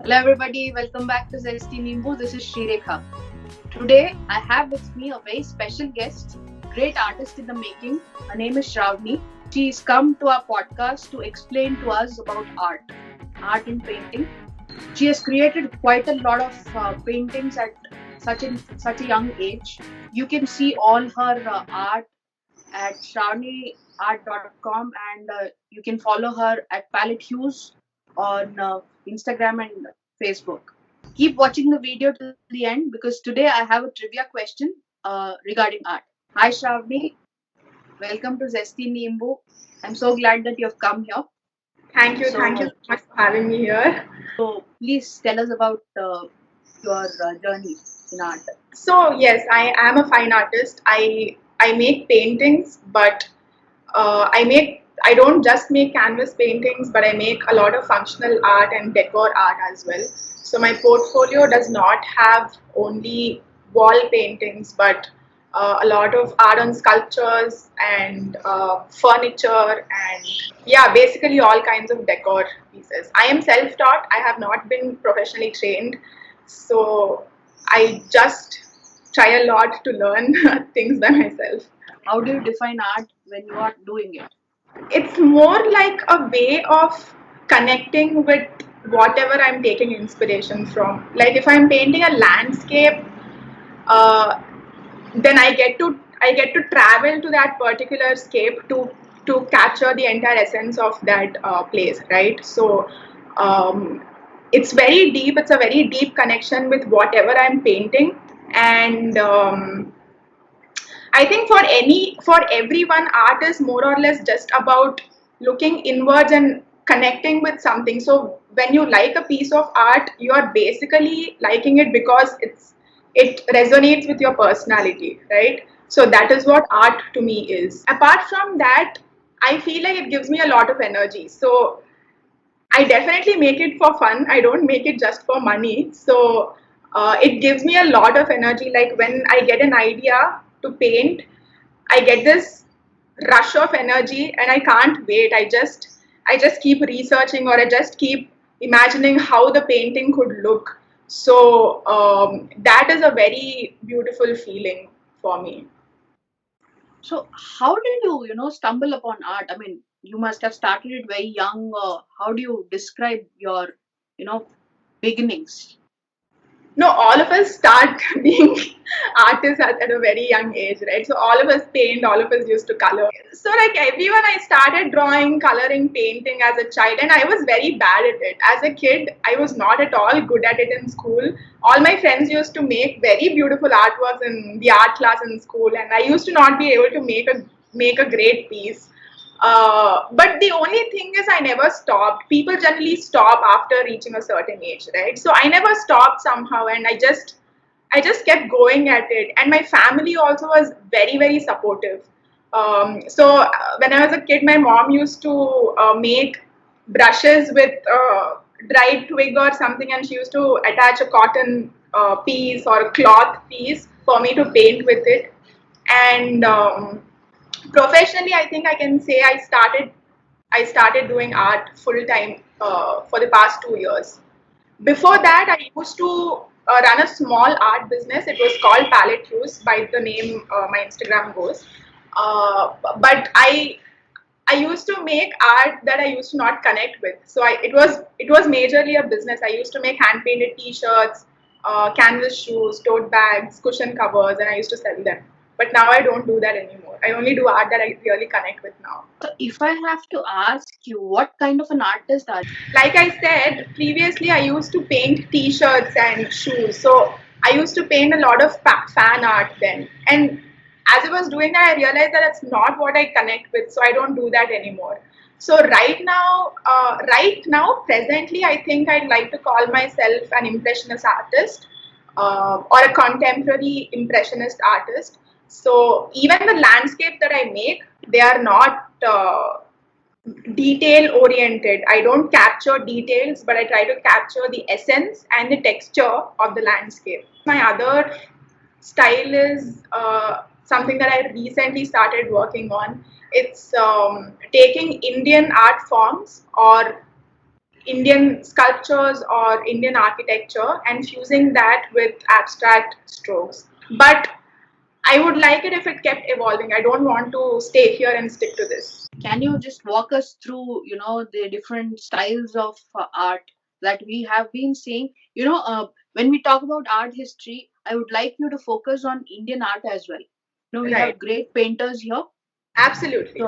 Hello everybody, welcome back to Zesty Nimbu. This is Shrekha. Today I have with me a very special guest, great artist in the making. Her name is Shravani. She's come to our podcast to explain to us about art and painting. She has created quite a lot of paintings at such a young age. You can see all her art at shravaniart.com and you can follow her at Palette Hues on Instagram and Facebook. Keep watching the video till the end because today I have a trivia question regarding art. Hi Shravani, welcome to Zesty Nimbu. I'm so glad that you have come here. Thank you so much for having me here. So please tell us about your journey in art. So yes, I am a fine artist. I make paintings, but I don't just make canvas paintings, but I make a lot of functional art and decor art as well. So my portfolio does not have only wall paintings, but a lot of art on sculptures and furniture and yeah, basically all kinds of decor pieces. I am self-taught. I have not been professionally trained, so I just try a lot to learn things by myself. How do you define art when you are doing it? It's more like a way of connecting with whatever I'm taking inspiration from. Like if I'm painting a landscape, uh, then I get to travel to that particular scape to capture the entire essence of that place, right? So it's very deep. It's a very deep connection with whatever I'm painting, and I think for everyone, art is more or less just about looking inwards and connecting with something. So when you like a piece of art, you are basically liking it because it resonates with your personality, right? So that is what art to me is. Apart from that, I feel like it gives me a lot of energy. So I definitely make it for fun. I don't make it just for money. So it gives me a lot of energy. Like when I get an idea to paint, I get this rush of energy and I can't wait. I just keep researching or I just keep imagining how the painting could look. So that is a very beautiful feeling for me. So how did you stumble upon art? I mean, you must have started it very young. How do you describe your, you know, beginnings? No, all of us start being artists at a very young age, right? So all of us paint, all of us used to color. So like everyone, I started drawing, coloring, painting as a child, and I was very bad at it. As a kid, I was not at all good at it in school. All my friends used to make very beautiful artworks in the art class in school, and I used to not be able to make a great piece. But the only thing is, I never stopped. People generally stop after reaching a certain age, right? So I never stopped somehow, and I just kept going at it. And my family also was very, very supportive. So when I was a kid, my mom used to make brushes with dried twig or something, and she used to attach a cotton piece or a cloth piece for me to paint with it. And professionally, I think I can say I started doing art full time for the past 2 years. Before that, I used to run a small art business. It was called Palette Hues, by the name my Instagram goes. But I used to make art that I used to not connect with. So it was majorly a business. I used to make hand painted T-shirts, canvas shoes, tote bags, cushion covers, and I used to sell them. But now I don't do that anymore. I only do art that I really connect with now. So if I have to ask you, what kind of an artist are you? Like I said previously, I used to paint T-shirts and shoes. So I used to paint a lot of fan art then. And as I was doing that, I realized that it's not what I connect with. So I don't do that anymore. So right now, presently, I think I'd like to call myself an impressionist artist or a contemporary impressionist artist. So even the landscape that I make, they are not detail oriented. I don't capture details, but I try to capture the essence and the texture of the landscape. My other style is something that I recently started working on. It's taking Indian art forms or Indian sculptures or Indian architecture and fusing that with abstract strokes. But I would like it if it kept evolving. I don't want to stay here and stick to this. Can you just walk us through, the different styles of art that we have been seeing? When we talk about art history, I would like you to focus on Indian art as well. We Right. have great painters here. Absolutely.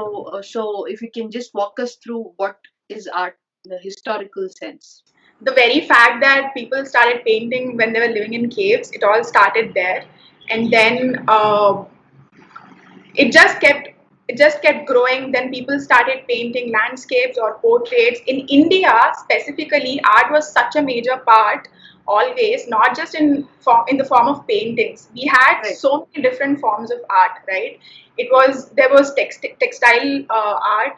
So if you can just walk us through what is art in the historical sense. The very fact that people started painting when they were living in caves, it all started there. And then it just kept growing. Then people started painting landscapes or portraits. In India specifically, art was such a major part always, not just in the form of paintings. We had Right. so many different forms of art, right? There was textile art,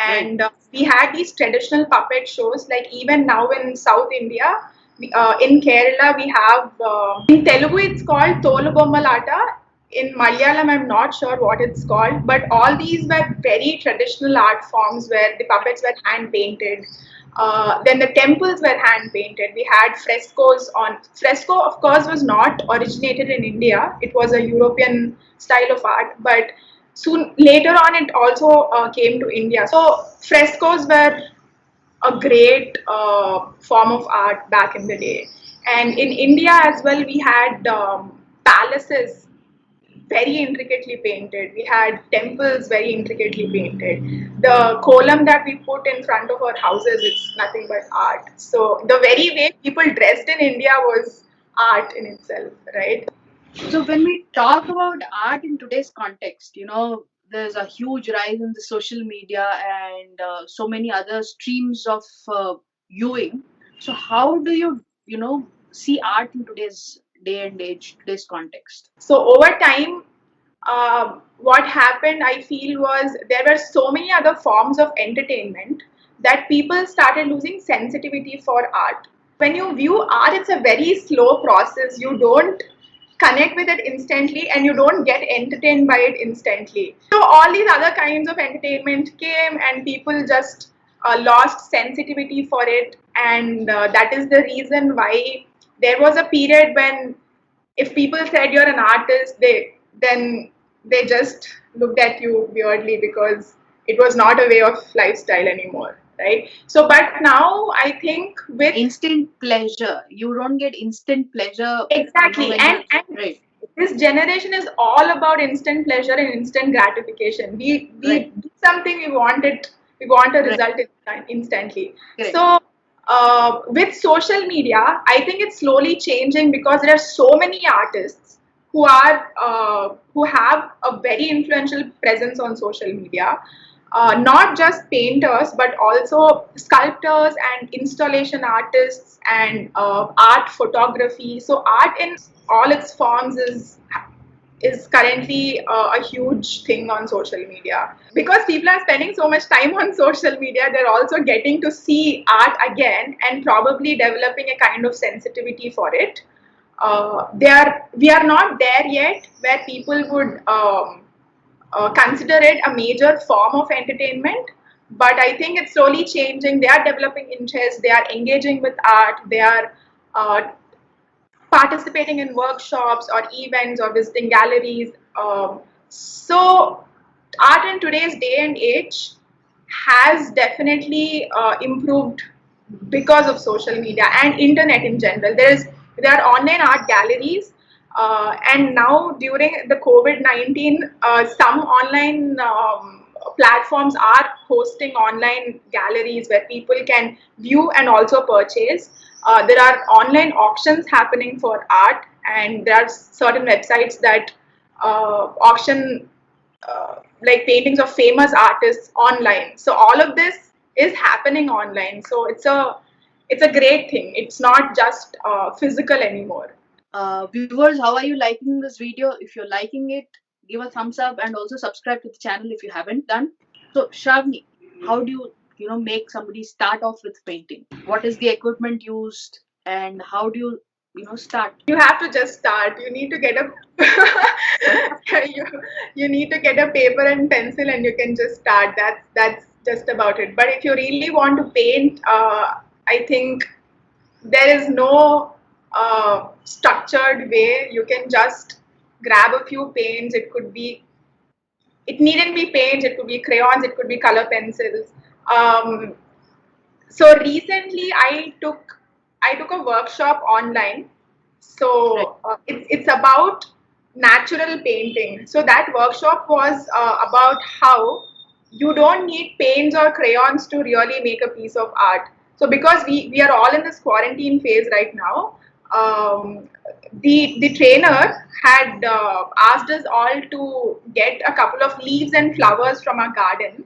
and we had these traditional puppet shows. Like even now in South India, in Kerala we have in Telugu it's called Tolu Bommalata. In Malayalam, I'm not sure what it's called, but all these were very traditional art forms where the puppets were hand painted. Then the temples were hand painted. We had frescoes on. Fresco, of course, was not originated in India. It was a European style of art, but soon later on, it also came to India. So frescoes were a great form of art back in the day. And in India as well, we had palaces very intricately painted. We had temples very intricately painted. The kolam that we put in front of our houses, it's nothing but art. So the very way people dressed in India was art in itself, right? So when we talk about art in today's context, there's a huge rise in the social media and so many other streams of viewing. So how do you see art in today's day and age, today's context? So over time, what happened, I feel, was there were so many other forms of entertainment that people started losing sensitivity for art. When you view art, it's a very slow process. You don't connect with it instantly and you don't get entertained by it instantly. So all these other kinds of entertainment came and people just lost sensitivity for it, and that is the reason why there was a period when if people said you're an artist, they just looked at you weirdly because it was not a way of lifestyle anymore, right? So but now I think with Instant pleasure. You don't get instant pleasure, exactly, when and you're right. this generation is all about instant pleasure and instant gratification. We Right. do something, we want a Right. result instantly. Correct. So with social media, I think it's slowly changing because there are so many artists who have a very influential presence on social media. Not just painters, but also sculptors and installation artists and art photography. So art in all its forms is currently a huge thing on social media. Because people are spending so much time on social media, they're also getting to see art again and probably developing a kind of sensitivity for it. We are not there yet where people would consider it a major form of entertainment, but I think it's slowly changing. They are developing interest, they are engaging with art, they are uh, participating in workshops or events or visiting galleries. So art in today's day and age has definitely improved because of social media and internet in general. There are online art galleries, and now during the COVID-19, some online platforms are hosting online galleries where people can view and also purchase. There are online auctions happening for art, and there are certain websites that auction like paintings of famous artists online. So all of this is happening online. So it's a great thing. It's not just physical anymore. Viewers, how are you liking this video? If you're liking it, give a thumbs up and also subscribe to the channel if you haven't done. So Shravani, how do you make somebody start off with painting? What is the equipment used and how do you start? You have to just start. You need to get a you, you need to get a paper and pencil and you can just start. That's just about it. But if you really want to paint, I think there is no structured way. You can just grab a few paints. It needn't be paints, it could be crayons, it could be color pencils. Um, so recently I took a workshop online. Right. So it's about natural painting. So that workshop was about how you don't need paints or crayons to really make a piece of art. So because we are all in this quarantine phase right now, um, the trainer had asked us all to get a couple of leaves and flowers from our garden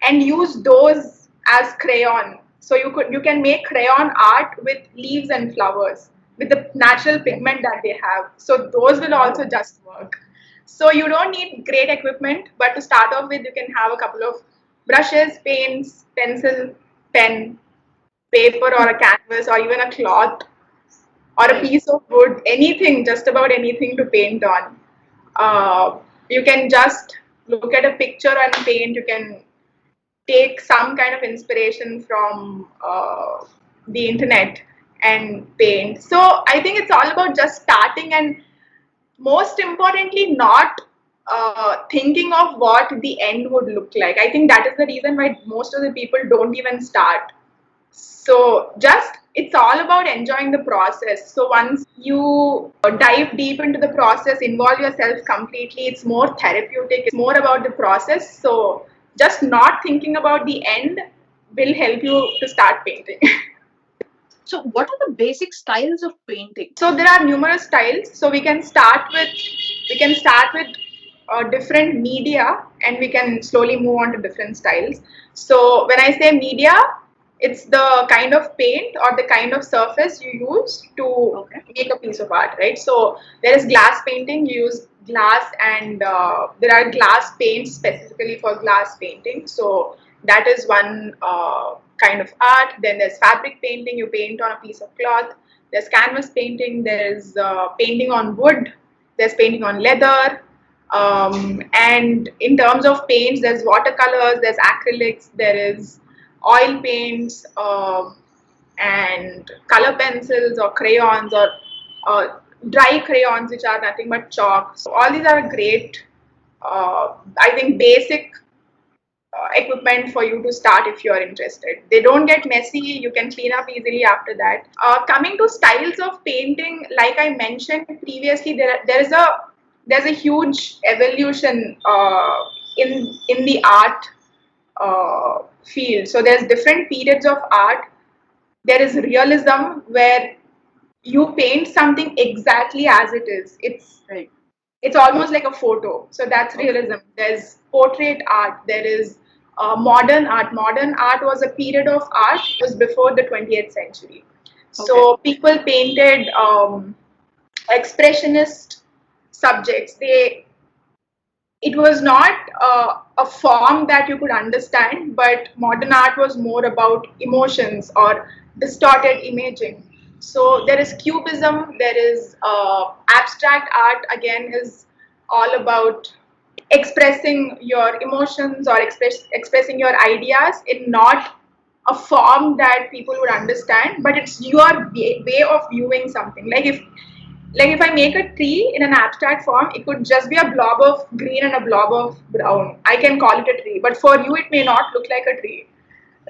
and use those as crayon. So you can make crayon art with leaves and flowers with the natural pigment that they have. So those will also Oh, just work. So you don't need great equipment, but to start off with, you can have a couple of brushes, paints, pencil, pen, paper, or a canvas, or even a cloth, or a right. piece of wood, anything, just about anything to paint on. You can just look at a picture and paint. You can take some kind of inspiration from the internet and paint. So I think it's all about just starting, and most importantly, not thinking of what the end would look like. I think that is the reason why most of the people don't even start. So just it's all about enjoying the process. So once you dive deep into the process, involve yourself completely, it's more therapeutic, it's more about the process. So just not thinking about the end will help you to start painting. So, what are the basic styles of painting? So there are numerous styles. So we can start with different media, and we can slowly move on to different styles. So when I say media, it's the kind of paint or the kind of surface you use to Okay. make a piece of art, right? So there is glass painting. You use glass, and there are glass paints specifically for glass painting. So that is one kind of art. Then there's fabric painting. You paint on a piece of cloth. There's canvas painting. There's painting on wood. There's painting on leather. And in terms of paints, there's watercolors, there's acrylics, there is oil paints, and color pencils or crayons, or dry crayons, which are nothing but chalk. So all these are great, I think, basic equipment for you to start if you're interested. They don't get messy. You can clean up easily after that. Coming to styles of painting, like I mentioned previously, there's a huge evolution in the art field. So there's different periods of art. There is realism, where you paint something exactly as it is. Right. It's almost like a photo. So that's Okay. realism. There's portrait art. There is modern art. Modern art was a period of art. It was before the 20th century. Okay. So people painted expressionist subjects. It was not a form that you could understand, but modern art was more about emotions or distorted imaging. So there is cubism, there is abstract art, again, is all about expressing your emotions or expressing your ideas in not a form that people would understand, but it's your way of viewing something. Like if I make a tree in an abstract form, it could just be a blob of green and a blob of brown. I can call it a tree, but for you, it may not look like a tree,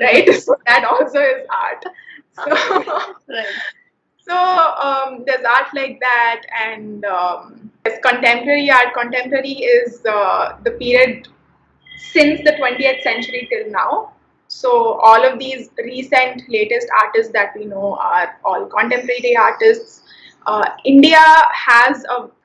right? Right. So that also is art. So, Right. there's art like that, and there's contemporary art. Contemporary is the period since the 20th century till now. So all of these recent latest artists that we know are all contemporary artists. India has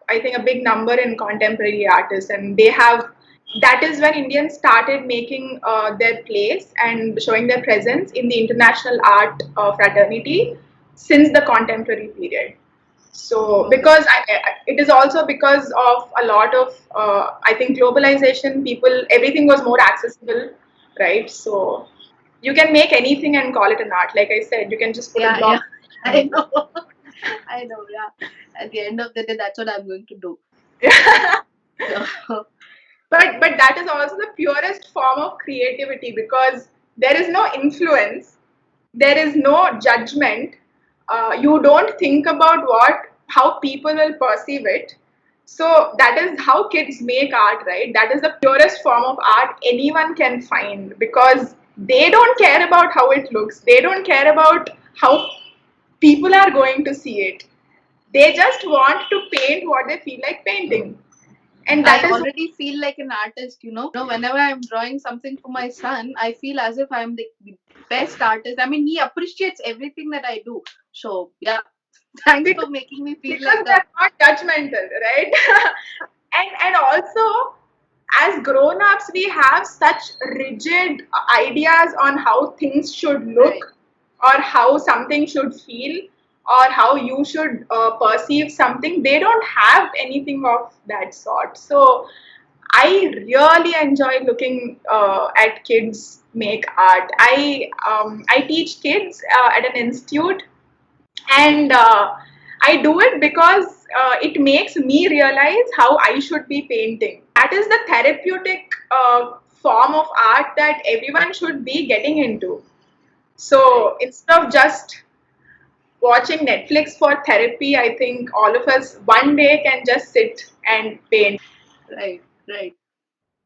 I think a big number in contemporary artists, and they have. That is when Indians started making their place and showing their presence in the international art fraternity since the contemporary period. So Okay. because it is also because of a lot of I think globalization, everything was more accessible, right? So you can make anything and call it an art. Like I said, you can just put a Yeah. Yeah. block I and know. I know. Yeah. At the end of the day, that's what I'm going to do. So, but that is also the purest form of creativity, because there is no influence. there is no judgment. You don't think about how people will perceive it. So that is how kids make art, right? That is the purest form of art anyone can find, because they don't care about how it looks. They don't care about how people are going to see it. They just want to paint what they feel like painting. And that I is already feel like an artist, you know. Whenever I'm drawing something for my son, I feel as if I'm the best artist. I mean, he appreciates everything that I do. So, yeah, thanks for making me feel because like they're that. not judgmental, right? And also, as grown-ups, we have such rigid ideas on how things should look, Right. or how something should feel, or how you should perceive something. They don't have anything of that sort. So I really enjoy looking at kids make art. I teach kids at an institute, and I do it because it makes me realize how I should be painting. That is the therapeutic form of art that everyone should be getting into. So instead of just watching Netflix for therapy, I think all of us one day can just sit and paint. Right, right.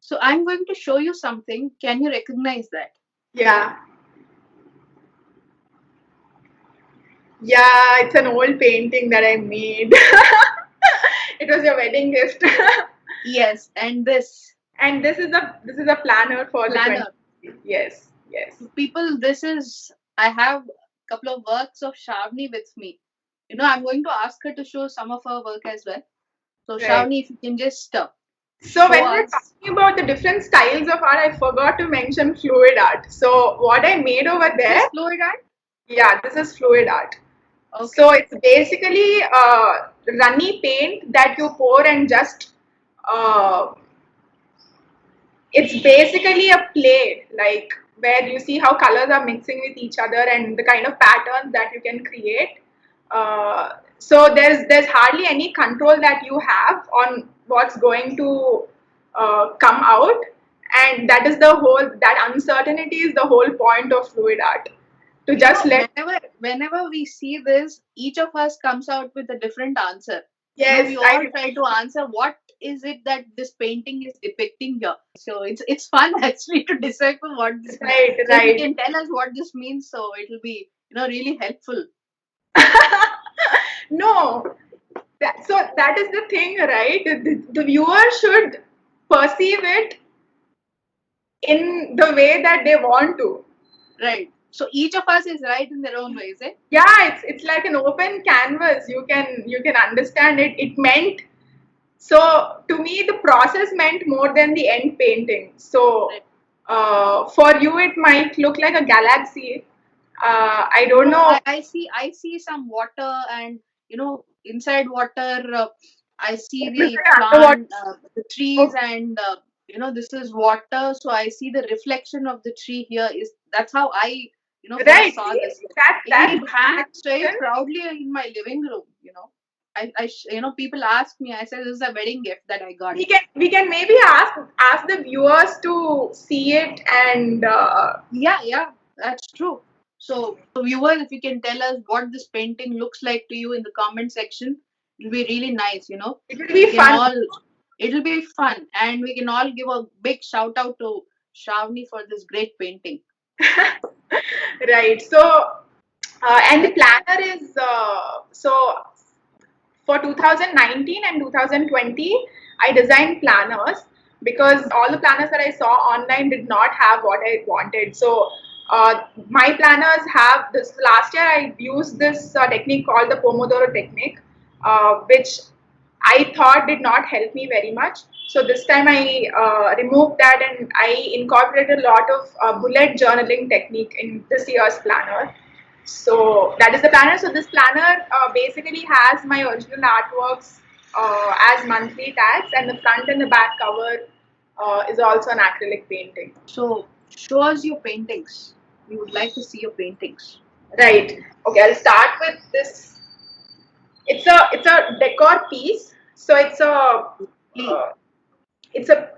So, I'm going to show you something. Can you recognize that? Yeah, yeah, it's an old painting that I made. It was your wedding gift. Yes, and this And this is a planner for the planner. 20. Yes, yes. People, this is, I have a couple of works of Shavni with me. You know, I'm going to ask her to show some of her work as well. So, Right. Shavni, if you can just So show when we're us. talking about the different styles of art, I forgot to mention fluid art. So what I made over there, This fluid art? yeah, this is fluid art. Okay. So it's basically runny paint that you pour and just uh, it's basically a play, like where you see how colors are mixing with each other and the kind of patterns that you can create. So there's hardly any control that you have on what's going to come out, and that uncertainty is the whole point of fluid art. To You just know, let whenever we see this, each of us comes out with a different answer. You know, yes, we all try to answer what is it that this painting is depicting here. So it's fun actually to decipher what this means. right, So if you right. can tell us what this means, so it'll be, you know, really helpful. No, so that is the thing, right? The viewer should perceive it in the way that they want to. Right. So each of us is right in their own way, is it? Yeah, it's like an open canvas. You can understand it. It meant, so to me the process meant more than the end painting. So Right. for you it might look like a galaxy. I don't No, know. I see some water, and you know, inside water, I see It looks the like underwater. plant, the trees, Okay. and you know, this is water. So I see the reflection of the tree here. Is that's how I, you know, first Right. saw See, this. that's It hangs very action. proudly in my living room. You know, you know, people ask me. I said this is a wedding gift that I got. We can maybe ask the viewers to see it, and Yeah, that's true. So, viewers, if you can tell us what this painting looks like to you in the comment section, it'll be really nice, you know. it will We be can fun. all, it'll be fun, and we can all give a big shout out to Shravani for this great painting. Right. So and the planner is so for 2019 and 2020 I designed planners because all the planners that I saw online did not have what I wanted. So my planners have this. Last year I used this technique called the Pomodoro technique, which I thought did not help me very much. So this time I removed that and I incorporated a lot of bullet journaling technique in this year's planner. So that is the planner. So this planner basically has my original artworks as monthly tags, and the front and the back cover is also an acrylic painting. So, show us your paintings. We would like to see your paintings. Right. Okay. I'll start with this. It's a decor piece. So Please. it's a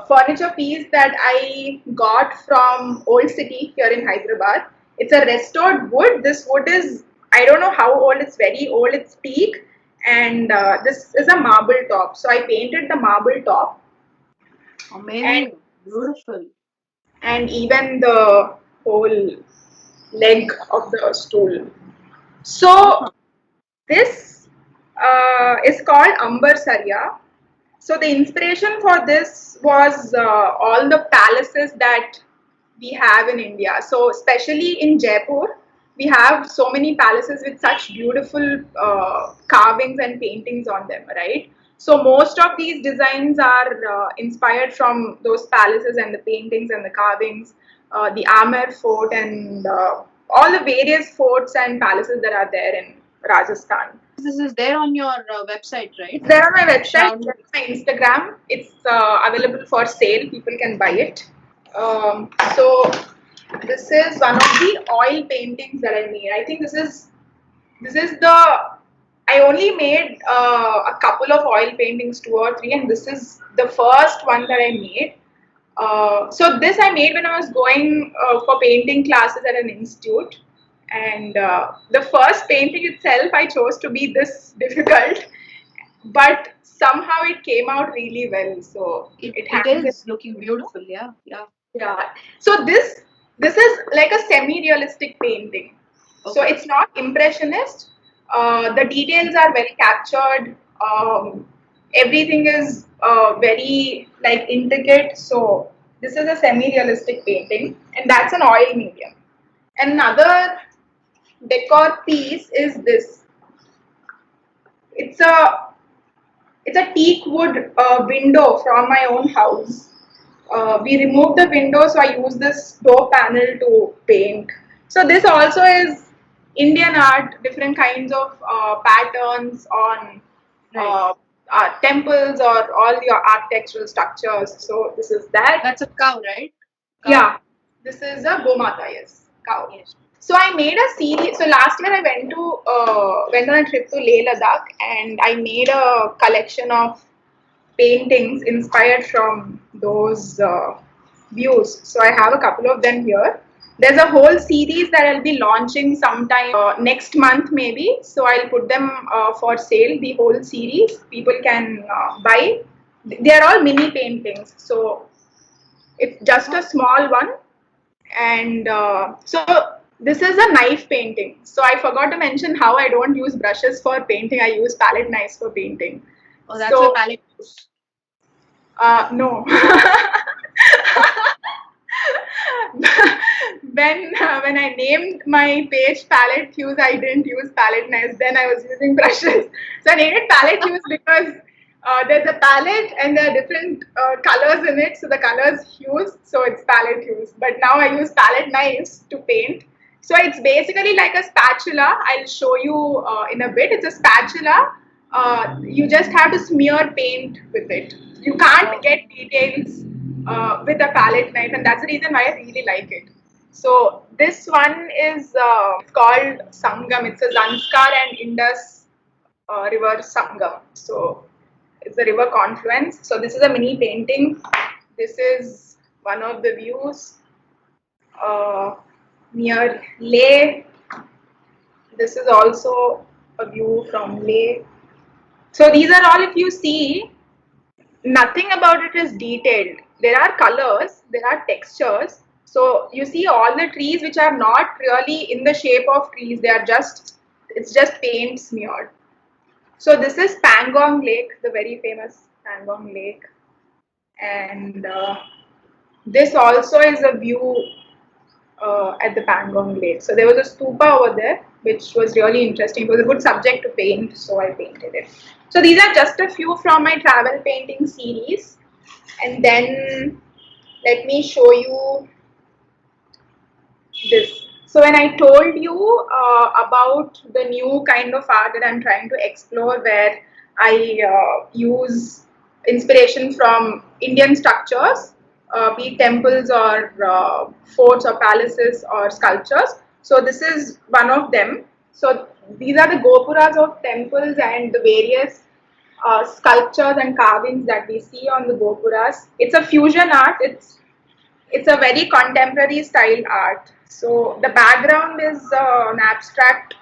furniture piece that I got from Old City here in Hyderabad. it's a restored wood. This wood is, I don't know how old. It's very old. It's teak, and this is a marble top. So I painted the marble top, and Amazing. Beautiful. and even the whole leg of the stool. So this is called Ambar Sarya. So the inspiration for this was all the palaces that we have in India. So especially in Jaipur, we have so many palaces with such beautiful carvings and paintings on them, right? So most of these designs are inspired from those palaces and the paintings and the carvings, the Amer Fort and all the various forts and palaces that are there in Rajasthan. This is there on your website, right? It's there on my website, Shravani. there on my Instagram. It's available for sale. People can buy it. So this is one of the oil paintings that I made. I think this is the I only made a couple of oil paintings, two or three, and this is the first one that I made. So this I made when I was going for painting classes at an institute, and the first painting itself I chose to be this difficult, but somehow it came out really well. So it It hangs. is looking beautiful. Yeah. Yeah. Yeah. So this is like a semi-realistic painting. So Okay. it's not impressionist. The details are very captured. Everything is very like intricate. So this is a semi-realistic painting, and that's an oil medium. Another decor piece is this. It's a it's a teak wood window from my own house. We removed the window, so I use this door panel to paint. So this also is Indian art, different kinds of patterns on Right. temples or all your architectural structures. So this is that. That's a cow, right? Cow. Yeah, this is a Gomata, yes, cow. Yes. So I made a series. So last year I went on a trip to Leh Ladakh, and I made a collection of paintings inspired from those views. So I have a couple of them here. There's a whole series that I'll be launching sometime next month, maybe. So I'll put them for sale. The whole series people can buy. They are all mini paintings. So it's just a small one, and so this is a knife painting. So I forgot to mention how I don't use brushes for painting. I use palette knives for painting. Oh, that's So a palette use. no. When I named my page palette hues, I didn't use palette knives. Then I was using brushes. So I named it palette hues because there's a palette and there are different colors in it. So the colors hues, so it's palette hues. But now I use palette knives to paint. So it's basically like a spatula. I'll show you in a bit. It's a spatula. You just have to smear paint with it. You can't get details with a palette knife, and that's the reason why I really like it. So this one is called Sangam. It's a Zanskar and Indus river Sangam. So it's a river confluence. So this is a mini painting. This is one of the views near Leh. This is also a view from Leh. So these are all, if you see, nothing about it is detailed. There are colors, there are textures. So you see all the trees which are not really in the shape of trees, they are just, it's just paint smeared. So this is Pangong Lake, the very famous Pangong Lake. And this also is a view at the Pangong Lake. So there was a stupa over there, which was really interesting. It was a good subject to paint, so I painted it. So these are just a few from my travel painting series. And then let me show you this. So when I told you about the new kind of art that I'm trying to explore, where I use inspiration from Indian structures, be it temples or forts or palaces or sculptures. So this is one of them. So these are the gopuras of temples and the various sculptures and carvings that we see on the gopuras. It's a fusion art. It's a very contemporary style art. So the background is an abstract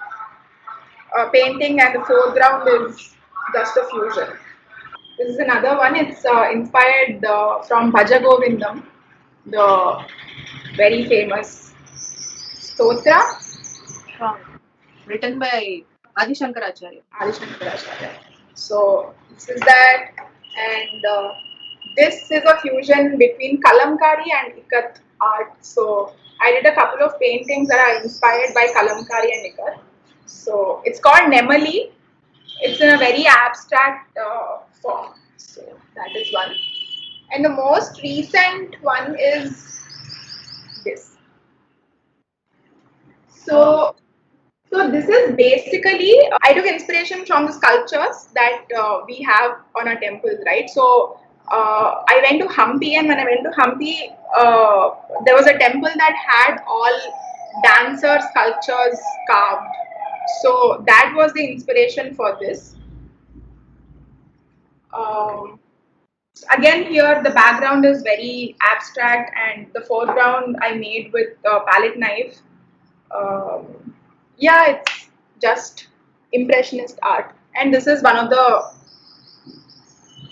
painting, and the foreground is just a fusion. This is another one. It's inspired from Bhaja Govindam, the very famous stotra. Written by Adi Shankaracharya. Adi Shankaracharya. So this is that, and this is a fusion between Kalamkari and Ikat art. So I did a couple of paintings that are inspired by Kalamkari and Ikat. So it's called Nemali. It's in a very abstract form. So that is one. And the most recent one is this. So this is basically, I took inspiration from the sculptures that we have on our temples, right? So I went to Hampi, and when I went to Hampi, there was a temple that had all dancer sculptures carved. So that was the inspiration for this. Again, here the background is very abstract, and the foreground I made with a palette knife. Yeah, it's just impressionist art, and this is one of the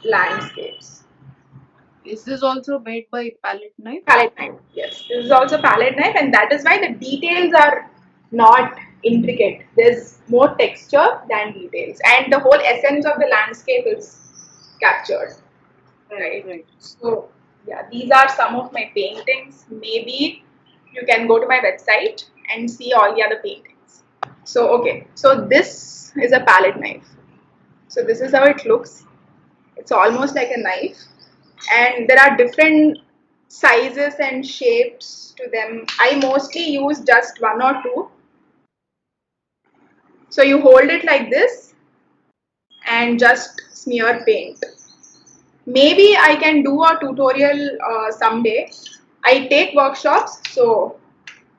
landscapes. Is this also made by palette knife? Palette knife, yes. This is also palette knife, and that is why the details are not intricate. There's more texture than details, and the whole essence of the landscape is captured. Right. So yeah, these are some of my paintings. Maybe you can go to my website and see all the other paintings. So okay, so this is a palette knife. So this is how it looks. It's almost like a knife, and there are different sizes and shapes to them. I mostly use just one or two. So you hold it like this and just smear paint. Maybe I can do a tutorial someday. I take workshops, so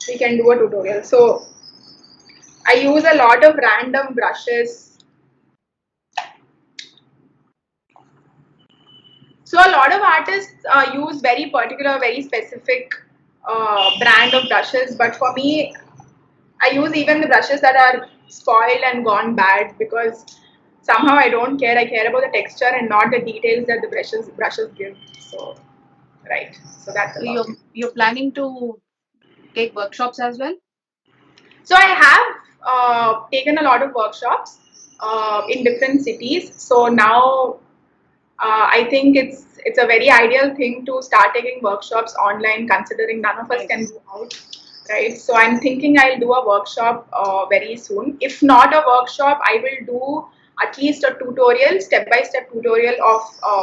we can do a tutorial. So I use a lot of random brushes. So a lot of artists use very particular, very specific brand of brushes, but for me, I use even the brushes that are spoiled and gone bad, because somehow I don't care. I care about the texture and not the details that the brushes give. So right. So that's a lot. You're planning to take workshops as well? So I have taken a lot of workshops in different cities. So now I think it's a very ideal thing to start taking workshops online, considering none of us can go out, right? So I'm thinking I'll do a workshop very soon. If not a workshop, I will do at least a tutorial, step-by-step tutorial of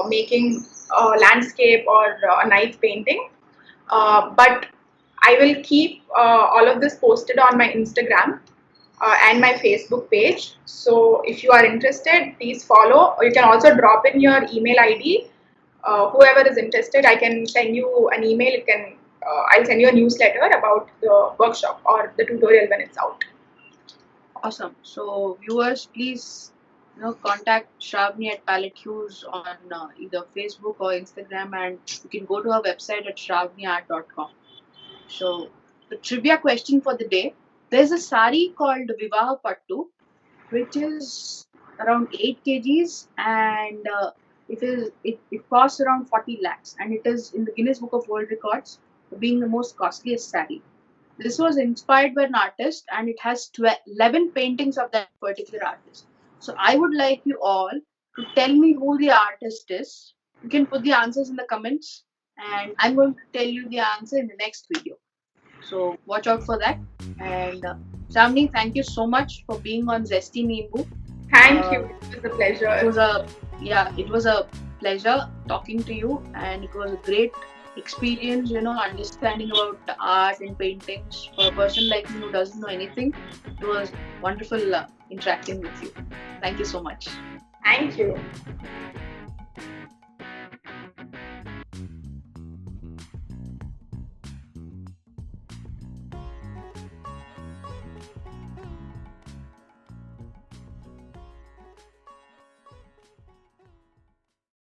making a landscape or a knife painting. But I will keep all of this posted on my Instagram and my Facebook page. So if you are interested, please follow. Or you can also drop in your email ID. Whoever is interested, I can send you an email. I'll send you a newsletter about the workshop or the tutorial when it's out. Awesome. So viewers, please contact Shravani at Palette Hues on either Facebook or Instagram, and you can go to our website at shravaniart.com. So the trivia question for the day: there's a sari called Vivaha Pattu, which is around 8 kgs, and it costs around 40 lakhs, and it is in the Guinness Book of World Records for being the most costliest sari. This was inspired by an artist, and it has 11 paintings of that particular artist. So I would like you all to tell me who the artist is. You can put the answers in the comments, and I'm going to tell you the answer in the next video. So watch out for that. And Shravani, thank you so much for being on Zesty Nimbu. Thank you. It was a pleasure. It was a pleasure talking to you, and it was a great experience, understanding about art and paintings. For a person like me who doesn't know anything, it was wonderful interacting with you. Thank you so much. Thank you.